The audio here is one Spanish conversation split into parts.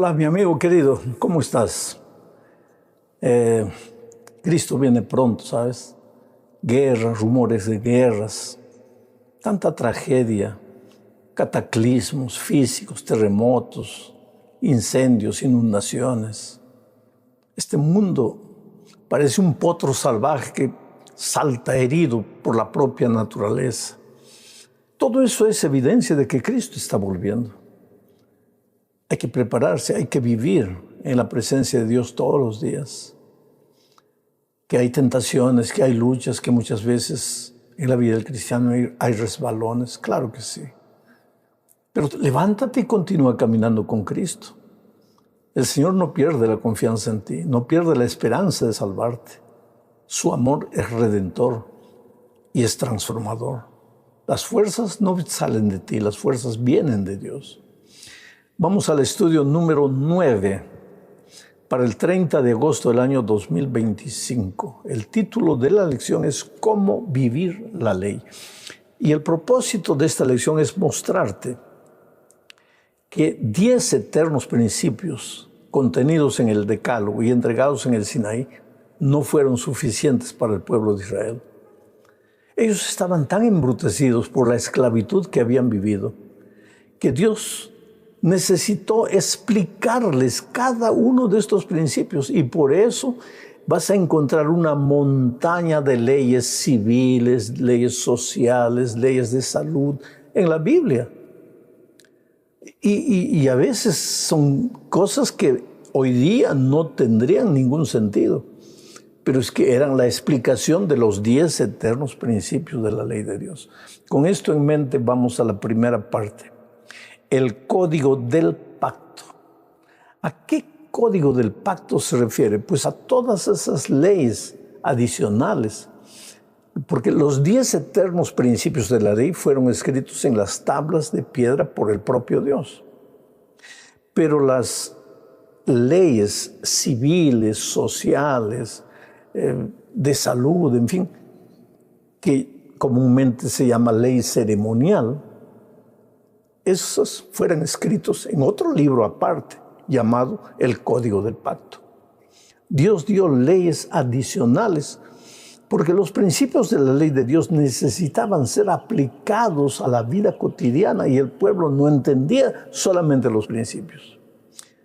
Hola, mi amigo querido, ¿cómo estás? Cristo viene pronto, ¿sabes? Guerras, rumores de guerras, tanta tragedia, cataclismos físicos, terremotos, incendios, inundaciones. Este mundo parece un potro salvaje que salta herido por la propia naturaleza. Todo eso es evidencia de que Cristo está volviendo. Hay que prepararse, hay que vivir en la presencia de Dios todos los días. Que hay tentaciones, que hay luchas, que muchas veces en la vida del cristiano hay resbalones, claro que sí. Pero levántate y continúa caminando con Cristo. El Señor no pierde la confianza en ti, no pierde la esperanza de salvarte. Su amor es redentor y es transformador. Las fuerzas no salen de ti, las fuerzas vienen de Dios. Vamos al estudio número 9 para el 30 de agosto del año 2025. El título de la lección es ¿Cómo vivir la ley? Y el propósito de esta lección es mostrarte que 10 eternos principios contenidos en el Decálogo y entregados en el Sinaí no fueron suficientes para el pueblo de Israel. Ellos estaban tan embrutecidos por la esclavitud que habían vivido que Dios necesitó explicarles cada uno de estos principios y por eso vas a encontrar una montaña de leyes civiles, leyes sociales, leyes de salud en la Biblia. Y a veces son cosas que hoy día no tendrían ningún sentido, pero es que eran la explicación de los 10 eternos principios de la ley de Dios. Con esto en mente vamos a la primera parte. El código del pacto. ¿A qué código del pacto se refiere? Pues a todas esas leyes adicionales. Porque los 10 eternos principios de la ley fueron escritos en las tablas de piedra por el propio Dios. Pero las leyes civiles, sociales, de salud, en fin, que comúnmente se llama ley ceremonial, esos fueron escritos en otro libro aparte, llamado el Código del Pacto. Dios dio leyes adicionales porque los principios de la ley de Dios necesitaban ser aplicados a la vida cotidiana y el pueblo no entendía solamente los principios.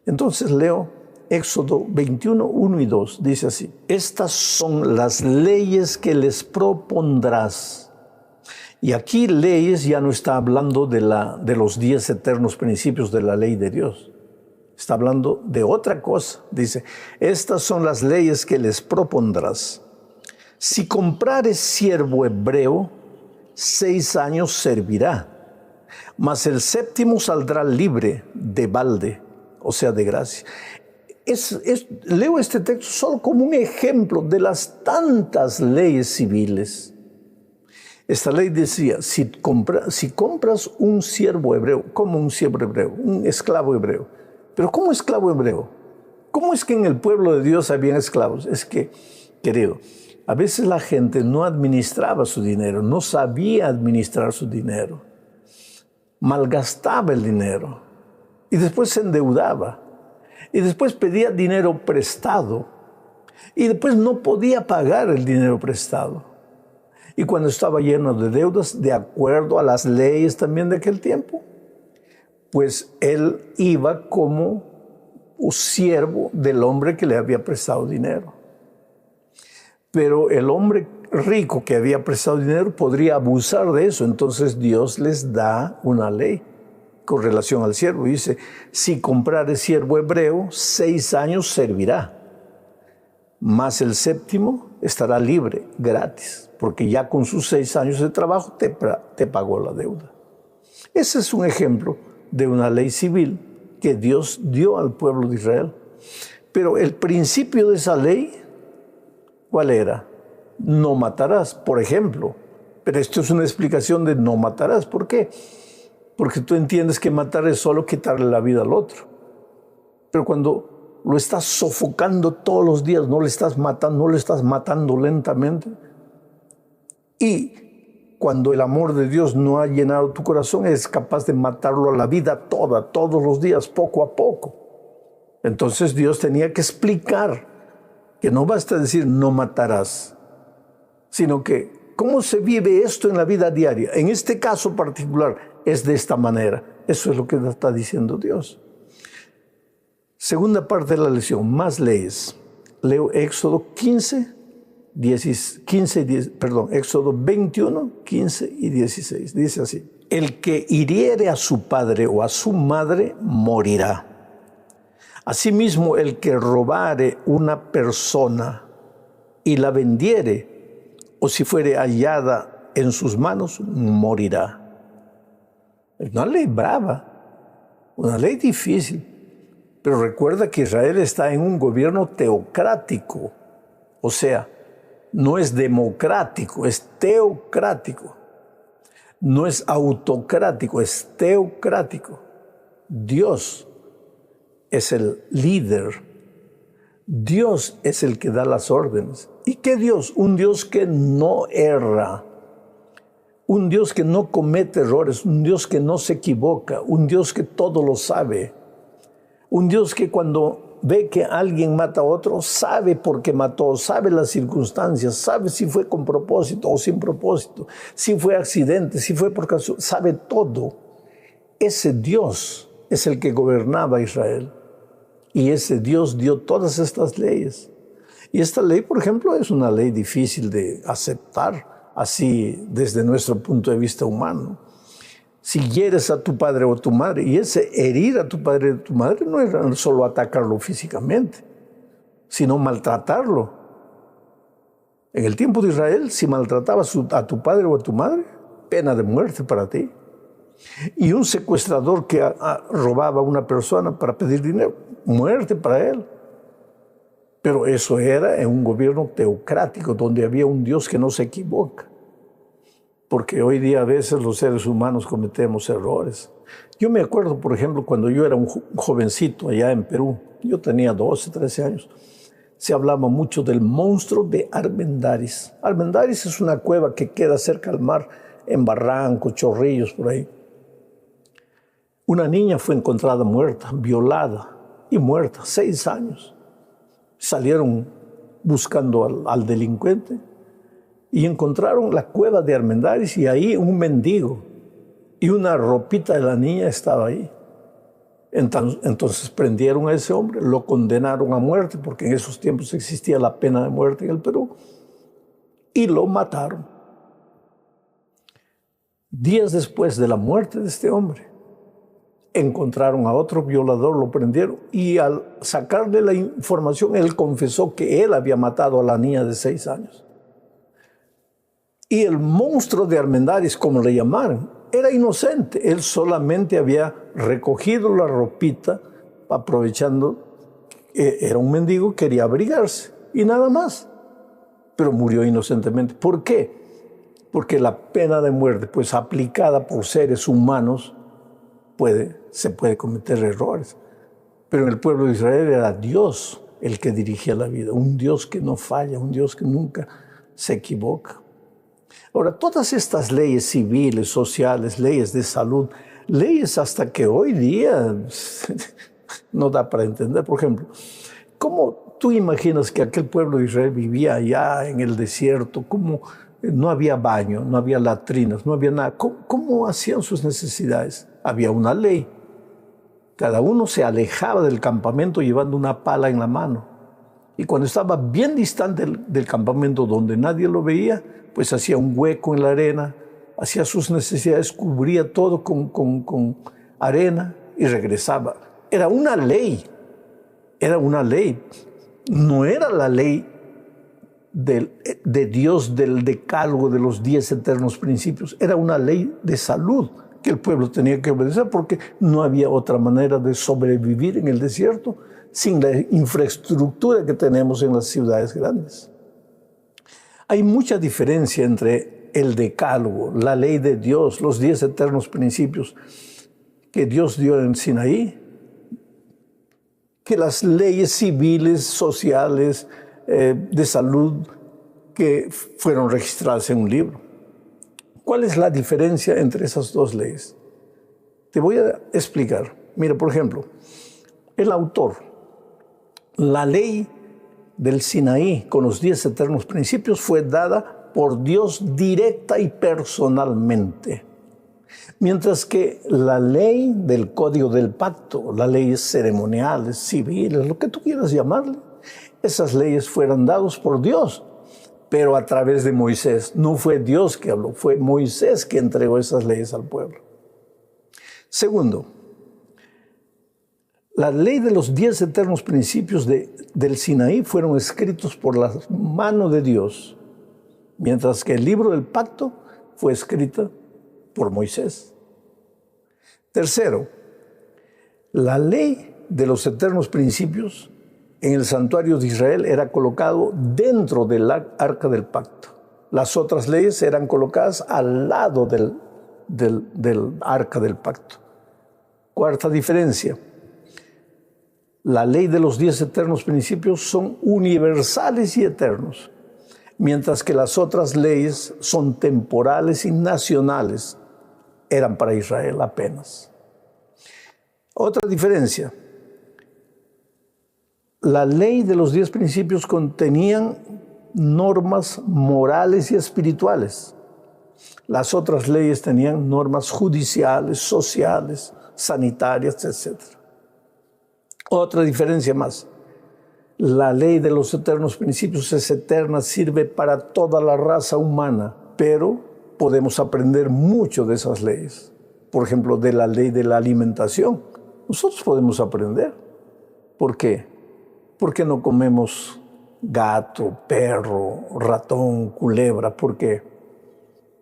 Entonces leo Éxodo 21, 1 y 2, dice así: estas son las leyes que les propondrás. Y aquí leyes ya no está hablando de los 10 eternos principios de la ley de Dios. Está hablando de otra cosa. Dice, estas son las leyes que les propondrás. Si comprares siervo hebreo, 6 años servirá, mas el 7º saldrá libre de balde, o sea, de gracia. Leo este texto solo como un ejemplo de las tantas leyes civiles. Esta ley decía, si compras un siervo hebreo, como un siervo hebreo, un esclavo hebreo. Pero ¿cómo esclavo hebreo? ¿Cómo es que en el pueblo de Dios habían esclavos? Es que, querido, a veces la gente no administraba su dinero, no sabía administrar su dinero. Malgastaba el dinero y después se endeudaba. Y después pedía dinero prestado y después no podía pagar el dinero prestado. Y cuando estaba lleno de deudas, de acuerdo a las leyes también de aquel tiempo, pues él iba como un siervo del hombre que le había prestado dinero. Pero el hombre rico que había prestado dinero podría abusar de eso. Entonces Dios les da una ley con relación al siervo. Dice, si comprares siervo hebreo, 6 años servirá, mas el 7º estará libre, gratis, porque ya con sus 6 años de trabajo te pagó la deuda. Ese es un ejemplo de una ley civil que Dios dio al pueblo de Israel. Pero el principio de esa ley, ¿cuál era? No matarás, por ejemplo. Pero esto es una explicación de no matarás. ¿Por qué? Porque tú entiendes que matar es solo quitarle la vida al otro. Pero cuando lo estás sofocando todos los días, no le estás matando lentamente. Y cuando el amor de Dios no ha llenado tu corazón, eres capaz de matarlo a la vida toda, todos los días, poco a poco. Entonces Dios tenía que explicar que no basta decir no matarás, sino que cómo se vive esto en la vida diaria. En este caso particular es de esta manera. Eso es lo que está diciendo Dios. Segunda parte de la lección, más leyes. Leo Éxodo 21, 15 y 16. Dice así: el que hiriere a su padre o a su madre morirá. Asimismo, el que robare una persona y la vendiere, o si fuere hallada en sus manos, morirá. Una ley brava, una ley difícil. Pero recuerda que Israel está en un gobierno teocrático. O sea, no es democrático, es teocrático. No es autocrático, es teocrático. Dios es el líder. Dios es el que da las órdenes. ¿Y qué Dios? Un Dios que no erra. Un Dios que no comete errores. Un Dios que no se equivoca. Un Dios que todo lo sabe. Un Dios que cuando ve que alguien mata a otro, sabe por qué mató, sabe las circunstancias, sabe si fue con propósito o sin propósito, si fue accidente, si fue por casualidad, sabe todo. Ese Dios es el que gobernaba a Israel. Y ese Dios dio todas estas leyes. Y esta ley, por ejemplo, es una ley difícil de aceptar, así desde nuestro punto de vista humano. Si hieres a tu padre o tu madre, y ese herir a tu padre o tu madre no es solo atacarlo físicamente, sino maltratarlo. En el tiempo de Israel, si maltratabas a tu padre o a tu madre, pena de muerte para ti. Y un secuestrador que robaba a una persona para pedir dinero, muerte para él. Pero eso era en un gobierno teocrático, donde había un Dios que no se equivoca. Porque hoy día a veces los seres humanos cometemos errores. Yo me acuerdo, por ejemplo, cuando yo era un jovencito allá en Perú, yo tenía 12, 13 años, se hablaba mucho del monstruo de Armendáriz. Armendáriz es una cueva que queda cerca al mar, en Barrancos, Chorrillos, por ahí. Una niña fue encontrada muerta, violada y muerta, 6 años. Salieron buscando al delincuente y encontraron la cueva de Armendáriz y ahí un mendigo y una ropita de la niña estaba ahí. Entonces prendieron a ese hombre, lo condenaron a muerte, porque en esos tiempos existía la pena de muerte en el Perú, y lo mataron. Días después de la muerte de este hombre, encontraron a otro violador, lo prendieron, y al sacarle la información, él confesó que él había matado a la niña de 6 años. Y el monstruo de Armendáriz, como le llamaron, era inocente. Él solamente había recogido la ropita, aprovechando que era un mendigo, quería abrigarse, y nada más. Pero murió inocentemente. ¿Por qué? Porque la pena de muerte, pues aplicada por seres humanos, se puede cometer errores. Pero en el pueblo de Israel era Dios el que dirigía la vida, un Dios que no falla, un Dios que nunca se equivoca. Ahora, todas estas leyes civiles, sociales, leyes de salud, leyes hasta que hoy día no da para entender. Por ejemplo, ¿cómo tú imaginas que aquel pueblo de Israel vivía allá en el desierto? ¿Cómo no había baño, no había latrinas, no había nada? ¿Cómo hacían sus necesidades? Había una ley. Cada uno se alejaba del campamento llevando una pala en la mano. Y cuando estaba bien distante del campamento donde nadie lo veía, pues hacía un hueco en la arena, hacía sus necesidades, cubría todo con arena y regresaba. Era una ley, era una ley. No era la ley de Dios, del decálogo de los 10 eternos principios. Era una ley de salud que el pueblo tenía que obedecer porque no había otra manera de sobrevivir en el desierto sin la infraestructura que tenemos en las ciudades grandes. Hay mucha diferencia entre el decálogo, la ley de Dios, los 10 eternos principios que Dios dio en Sinaí, que las leyes civiles, sociales, de salud que fueron registradas en un libro. ¿Cuál es la diferencia entre esas dos leyes? Te voy a explicar. Mira, por ejemplo, el autor La ley del Sinaí con los 10 eternos principios fue dada por Dios directa y personalmente. Mientras que la ley del código del pacto, las leyes ceremoniales, civiles, lo que tú quieras llamarle, esas leyes fueron dadas por Dios, pero a través de Moisés. No fue Dios que habló, fue Moisés que entregó esas leyes al pueblo. Segundo, la ley de los 10 eternos principios del Sinaí fueron escritos por la mano de Dios, mientras que el libro del pacto fue escrito por Moisés. Tercero, la ley de los eternos principios en el santuario de Israel era colocado dentro del arca del pacto. Las otras leyes eran colocadas al lado del arca del pacto. Cuarta diferencia, la ley de los 10 eternos principios son universales y eternos, mientras que las otras leyes son temporales y nacionales, eran para Israel apenas. Otra diferencia, la ley de los 10 principios contenían normas morales y espirituales. Las otras leyes tenían normas judiciales, sociales, sanitarias, etc. Otra diferencia más, la ley de los eternos principios es eterna, sirve para toda la raza humana, pero podemos aprender mucho de esas leyes. Por ejemplo, de la ley de la alimentación. Nosotros podemos aprender. ¿Por qué? ¿Por qué no comemos gato, perro, ratón, culebra? ¿Por qué?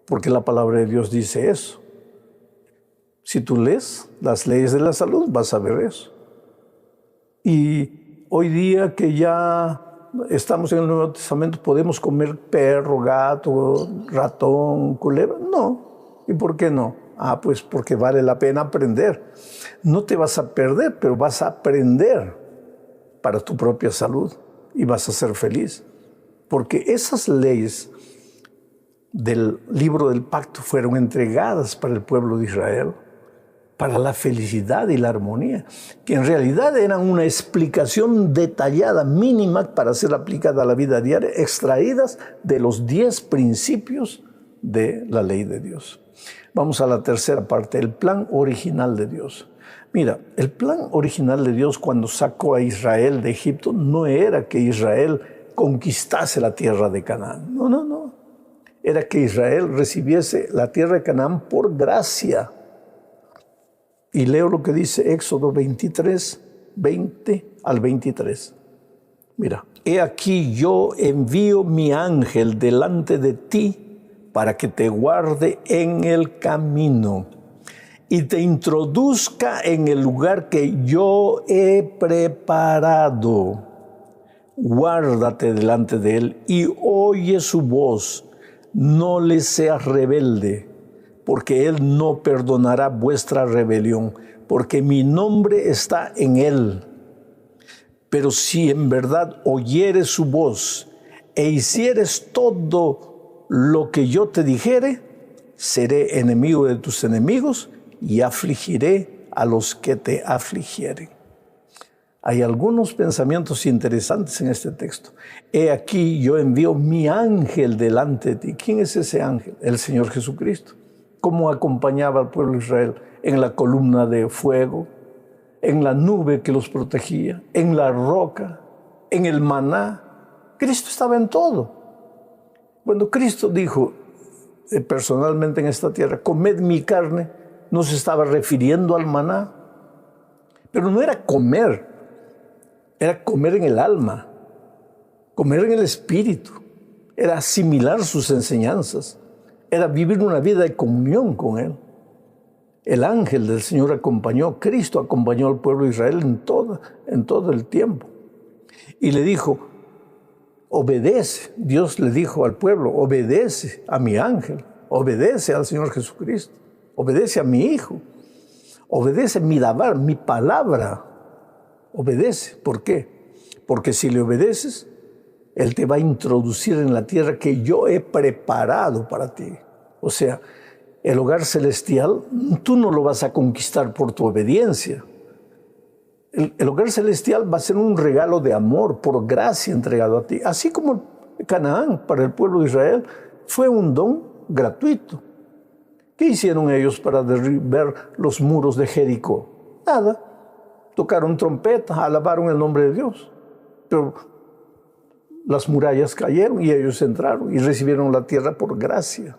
Porque la palabra de Dios dice eso. Si tú lees las leyes de la salud, vas a ver eso. Y hoy día que ya estamos en el Nuevo Testamento, ¿podemos comer perro, gato, ratón, culebra? No. ¿Y por qué no? Pues porque vale la pena aprender. No te vas a perder, pero vas a aprender para tu propia salud y vas a ser feliz. Porque esas leyes del libro del pacto fueron entregadas para el pueblo de Israel, para la felicidad y la armonía, que en realidad eran una explicación detallada, mínima, para ser aplicada a la vida diaria, extraídas de los 10 principios de la ley de Dios. Vamos a la tercera parte, el plan original de Dios. Mira, el plan original de Dios cuando sacó a Israel de Egipto no era que Israel conquistase la tierra de Canaán. No. Era que Israel recibiese la tierra de Canaán por gracia. Y leo lo que dice Éxodo 23, 20 al 23. Mira, he aquí yo envío mi ángel delante de ti para que te guarde en el camino y te introduzca en el lugar que yo he preparado. Guárdate delante de él y oye su voz. No le seas rebelde, porque él no perdonará vuestra rebelión, porque mi nombre está en él. Pero si en verdad oyeres su voz e hicieres todo lo que yo te dijere, seré enemigo de tus enemigos y afligiré a los que te afligieren. Hay algunos pensamientos interesantes en este texto. He aquí yo envío mi ángel delante de ti. ¿Quién es ese ángel? El Señor Jesucristo. ¿Cómo acompañaba al pueblo de Israel? En la columna de fuego, en la nube que los protegía, en la roca, en el maná. Cristo estaba en todo. Cuando Cristo dijo personalmente en esta tierra, comed mi carne, no se estaba refiriendo al maná. Pero no era comer en el alma, comer en el espíritu, era asimilar sus enseñanzas, era vivir una vida de comunión con Él. El ángel del Señor Cristo acompañó al pueblo de Israel en todo el tiempo. Y le dijo, obedece, Dios le dijo al pueblo, obedece a mi ángel, obedece al Señor Jesucristo, obedece a mi Hijo, obedece mi dabar, mi palabra. Obedece. ¿Por qué? Porque si le obedeces, Él te va a introducir en la tierra que yo he preparado para ti. O sea, el hogar celestial, tú no lo vas a conquistar por tu obediencia. El hogar celestial va a ser un regalo de amor, por gracia entregado a ti. Así como Canaán para el pueblo de Israel fue un don gratuito. ¿Qué hicieron ellos para derribar los muros de Jericó? Nada. Tocaron trompetas, alabaron el nombre de Dios. Pero las murallas cayeron y ellos entraron y recibieron la tierra por gracia.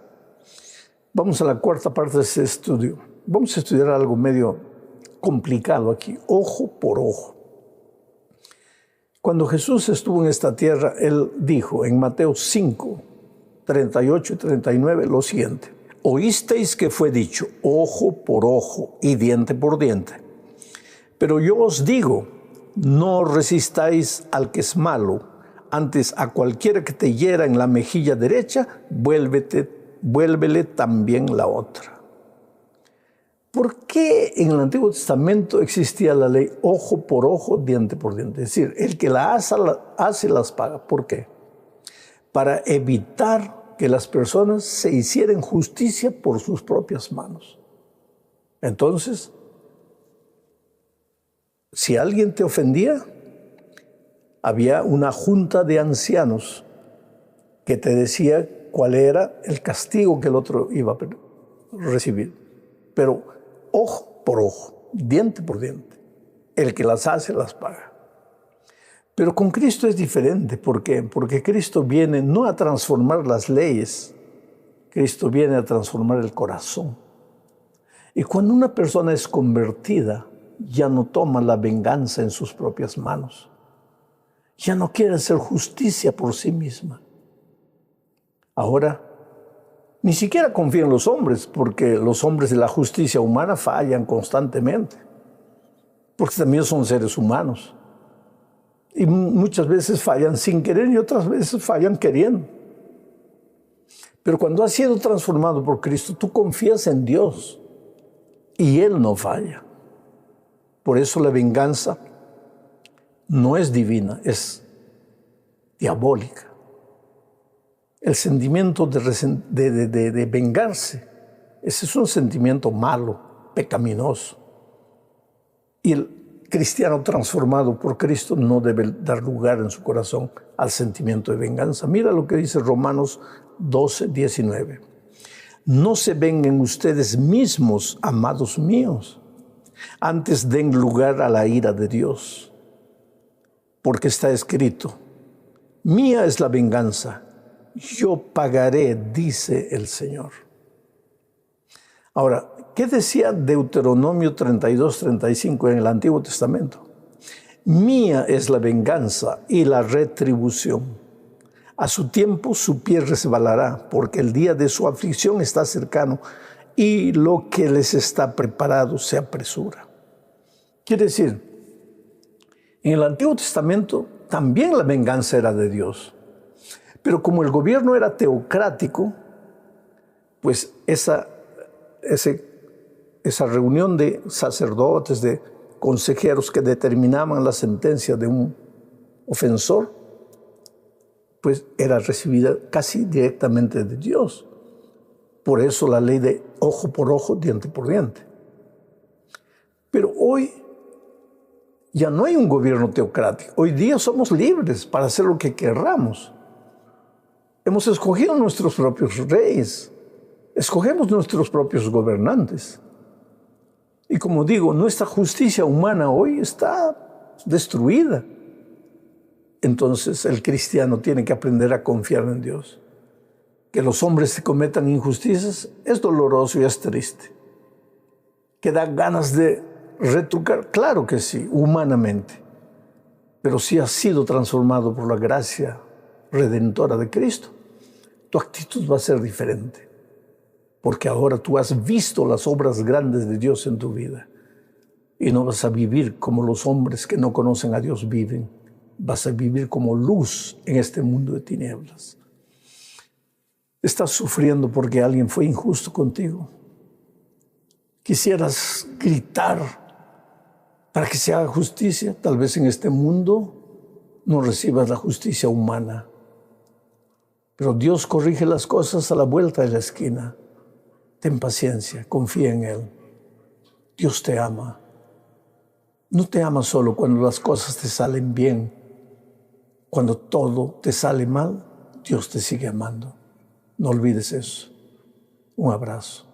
Vamos a la cuarta parte de este estudio. Vamos a estudiar algo medio complicado aquí, ojo por ojo. Cuando Jesús estuvo en esta tierra, Él dijo en Mateo 5, 38 y 39 lo siguiente: oísteis que fue dicho, ojo por ojo y diente por diente. Pero yo os digo, no resistáis al que es malo, antes a cualquiera que te hiera en la mejilla derecha, vuélvele también la otra. ¿Por qué en el Antiguo Testamento existía la ley ojo por ojo, diente por diente? Es decir, el que la hace las paga. ¿Por qué? Para evitar que las personas se hicieran justicia por sus propias manos. Entonces, si alguien te ofendía, había una junta de ancianos que te decía cuál era el castigo que el otro iba a recibir. Pero ojo por ojo, diente por diente. El que las hace, las paga. Pero con Cristo es diferente. ¿Por qué? Porque Cristo viene no a transformar las leyes. Cristo viene a transformar el corazón. Y cuando una persona es convertida, ya no toma la venganza en sus propias manos. Ya no quiere hacer justicia por sí misma. Ahora, ni siquiera confía en los hombres, porque los hombres de la justicia humana fallan constantemente, porque también son seres humanos. Y muchas veces fallan sin querer y otras veces fallan queriendo. Pero cuando has sido transformado por Cristo, tú confías en Dios y Él no falla. Por eso la venganza no es divina, es diabólica. El sentimiento de vengarse, ese es un sentimiento malo, pecaminoso. Y el cristiano transformado por Cristo no debe dar lugar en su corazón al sentimiento de venganza. Mira lo que dice Romanos 12, 19. No se vengan ustedes mismos, amados míos, antes den lugar a la ira de Dios. Porque está escrito, mía es la venganza, yo pagaré, dice el Señor. Ahora, ¿qué decía Deuteronomio 32, 35 en el Antiguo Testamento? Mía es la venganza y la retribución. A su tiempo su pie resbalará, porque el día de su aflicción está cercano y lo que les está preparado se apresura. Quiere decir, en el Antiguo Testamento también la venganza era de Dios. Pero como el gobierno era teocrático, pues esa reunión de sacerdotes, de consejeros que determinaban la sentencia de un ofensor, pues era recibida casi directamente de Dios. Por eso la ley de ojo por ojo, diente por diente. Pero hoy ya no hay un gobierno teocrático. Hoy día somos libres para hacer lo que querramos. Hemos escogido nuestros propios reyes. Escogemos nuestros propios gobernantes. Y como digo, nuestra justicia humana hoy está destruida. Entonces el cristiano tiene que aprender a confiar en Dios. Que los hombres que cometan injusticias es doloroso y es triste. Que da ganas de retrucar, claro que sí, humanamente. Pero si has sido transformado por la gracia redentora de Cristo, tu actitud va a ser diferente. Porque ahora tú has visto las obras grandes de Dios en tu vida. Y no vas a vivir como los hombres que no conocen a Dios viven. Vas a vivir como luz en este mundo de tinieblas. Estás sufriendo porque alguien fue injusto contigo. Quisieras gritar para que se haga justicia. Tal vez en este mundo no recibas la justicia humana. Pero Dios corrige las cosas a la vuelta de la esquina. Ten paciencia, confía en Él. Dios te ama. No te ama solo cuando las cosas te salen bien. Cuando todo te sale mal, Dios te sigue amando. No olvides eso. Un abrazo.